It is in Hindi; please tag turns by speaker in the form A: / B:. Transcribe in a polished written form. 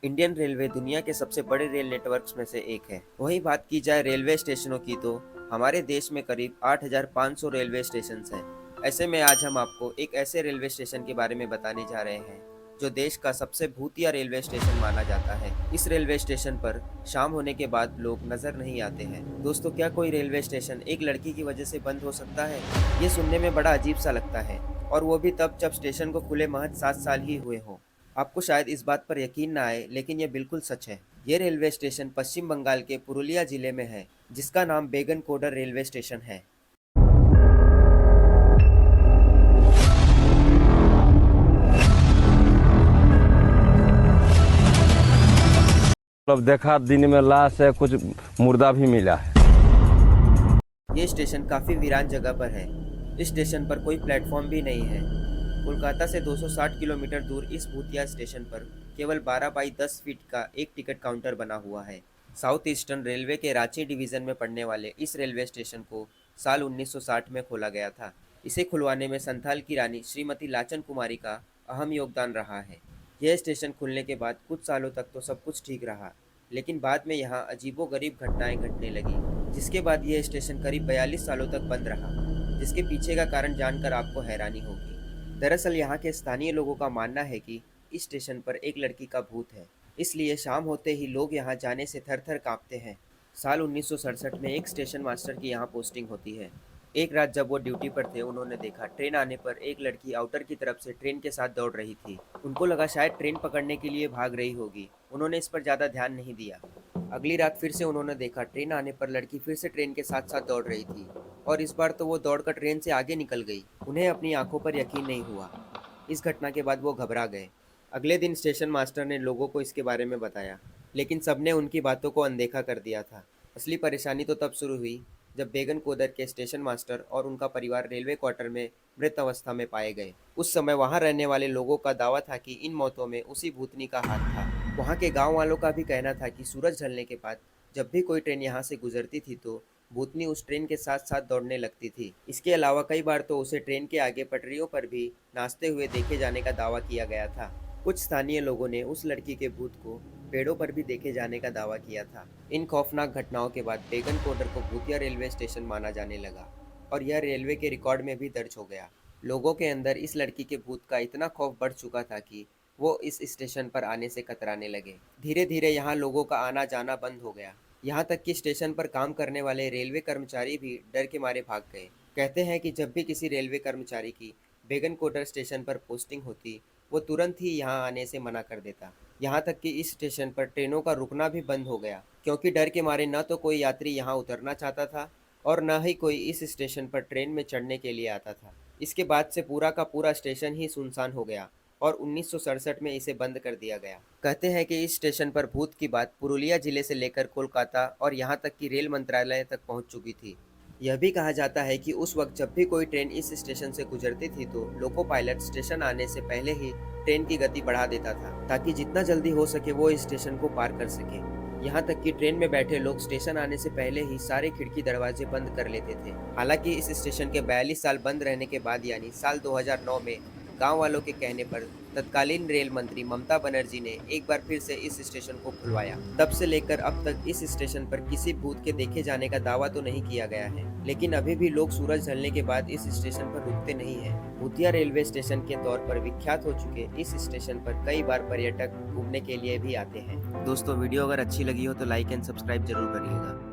A: इंडियन रेलवे दुनिया के सबसे बड़े रेल नेटवर्क्स में से एक है। वहीं बात की जाए रेलवे स्टेशनों की तो हमारे देश में करीब 8,500 रेलवे स्टेशन हैं। ऐसे में आज हम आपको एक ऐसे रेलवे स्टेशन के बारे में बताने जा रहे हैं जो देश का सबसे भूतिया रेलवे स्टेशन माना जाता है। इस रेलवे स्टेशन पर शाम होने के बाद लोग नजर नहीं आते हैं। दोस्तों, क्या कोई रेलवे स्टेशन एक लड़की की वजह से बंद हो सकता है? ये सुनने में बड़ा अजीब सा लगता है, और वो भी तब जब स्टेशन को खुले महज 7 साल ही हुए हों। आपको शायद इस बात पर यकीन ना आए, लेकिन ये बिल्कुल सच है। ये रेलवे स्टेशन पश्चिम बंगाल के पुरुलिया जिले में है, जिसका नाम बेगन कोडर रेलवे स्टेशन है।
B: मतलब देखा दिन में लाश है, कुछ मुर्दा भी मिला है।
A: ये स्टेशन काफी वीरान जगह पर है। इस स्टेशन पर कोई प्लेटफॉर्म भी नहीं है। कोलकाता से 260 किलोमीटर दूर इस भूतिया स्टेशन पर केवल 12 बाई 10 फीट का एक टिकट काउंटर बना हुआ है। साउथ ईस्टर्न रेलवे के रांची डिवीजन में पड़ने वाले इस रेलवे स्टेशन को साल 1960 में खोला गया था। इसे खुलवाने में संथाल की रानी श्रीमती लाचन कुमारी का अहम योगदान रहा है। यह स्टेशन खुलने के बाद कुछ सालों तक तो सब कुछ ठीक रहा, लेकिन बाद में यहाँ अजीबोगरीब घटनाएं घटने लगी, जिसके बाद यह स्टेशन करीब 42 सालों तक बंद रहा, जिसके पीछे का कारण जानकर आपको हैरानी होगी। दरअसल यहाँ के स्थानीय लोगों का मानना है कि इस स्टेशन पर एक लड़की का भूत है, इसलिए शाम होते ही लोग यहाँ जाने से थर थर काँपते हैं। साल 1967 में एक स्टेशन मास्टर की यहाँ पोस्टिंग होती है। एक रात जब वो ड्यूटी पर थे, उन्होंने देखा ट्रेन आने पर एक लड़की आउटर की तरफ से ट्रेन के साथ दौड़ रही थी। उनको लगा शायद ट्रेन पकड़ने के लिए भाग रही होगी। उन्होंने इस पर ज़्यादा ध्यान नहीं दिया। अगली रात फिर से उन्होंने देखा ट्रेन आने पर लड़की फिर से ट्रेन के साथ साथ दौड़ रही थी, और इस बार तो वो दौड़कर ट्रेन से आगे निकल गई। उन्हें अपनी आंखों पर यकीन नहीं हुआ। इस घटना के बाद वो घबरा गए। अगले दिन स्टेशन मास्टर ने लोगों को इसके बारे में बताया, लेकिन सबने उनकी बातों को अनदेखा कर दिया था। असली परेशानी तो तब शुरू हुई जब बेगन कोदर के स्टेशन मास्टर और उनका परिवार रेलवे क्वार्टर में मृत अवस्था में पाए गए। उस समय वहां रहने वाले लोगों का दावा था कि इन मौतों में उसी भूतनी का हाथ था। वहां के गांव वालों का भी कहना था कि सूरज ढलने के बाद जब भी कोई ट्रेन यहां से गुजरती थी तो भूतनी उस ट्रेन के साथ साथ दौड़ने लगती थी। इसके अलावा कई बार तो उसे ट्रेन के आगे पटरियों पर भी नाचते हुए देखे जाने का दावा किया गया था। कुछ स्थानीय लोगों ने उस लड़की के भूत को पेड़ों पर भी देखे जाने का दावा किया था। इन खौफनाक घटनाओं के बाद बेगन कोडर को भूतिया रेलवे स्टेशन माना जाने लगा, और यह रेलवे के रिकॉर्ड में भी दर्ज हो गया। लोगों के अंदर इस लड़की के भूत का इतना खौफ बढ़ चुका था कि वो इस स्टेशन पर आने से कतराने लगे। धीरे धीरे यहाँ लोगों का आना जाना बंद हो गया। यहाँ तक कि स्टेशन पर काम करने वाले रेलवे कर्मचारी भी डर के मारे भाग गए। कहते हैं कि जब भी किसी रेलवे कर्मचारी की बेगन कोडर स्टेशन पर पोस्टिंग होती, वो तुरंत ही यहाँ आने से मना कर देता। यहाँ तक कि इस स्टेशन पर ट्रेनों का रुकना भी बंद हो गया, क्योंकि डर के मारे न तो कोई यात्री यहाँ उतरना चाहता था और न ही कोई इस स्टेशन पर ट्रेन में चढ़ने के लिए आता था। इसके बाद से पूरा का पूरा स्टेशन ही सुनसान हो गया और 1967 में इसे बंद कर दिया गया। कहते हैं कि इस स्टेशन पर भूत की बात पुरुलिया जिले से लेकर कोलकाता और यहाँ तक कि रेल मंत्रालय तक पहुँच चुकी थी। यह भी कहा जाता है कि उस वक्त जब भी कोई ट्रेन इस स्टेशन से गुजरती थी तो लोको पायलट स्टेशन आने से पहले ही ट्रेन की गति बढ़ा देता था, ताकि जितना जल्दी हो सके वो इस स्टेशन को पार कर सके। यहाँ तक कि ट्रेन में बैठे लोग स्टेशन आने से पहले ही सारे खिड़की दरवाजे बंद कर लेते थे। हालांकि इस स्टेशन के 42 साल बंद रहने के बाद यानी साल 2009 में गांव वालों के कहने पर तत्कालीन रेल मंत्री ममता बनर्जी ने एक बार फिर से इस स्टेशन को खुलवाया। तब से लेकर अब तक इस स्टेशन पर किसी भूत के देखे जाने का दावा तो नहीं किया गया है, लेकिन अभी भी लोग सूरज ढलने के बाद इस स्टेशन पर रुकते नहीं हैं। भूतिया रेलवे स्टेशन के तौर पर विख्यात हो चुके इस स्टेशन पर कई बार पर्यटक घूमने के लिए भी आते हैं। दोस्तों, वीडियो अगर अच्छी लगी हो तो लाइक एंड सब्सक्राइब जरूर करिएगा।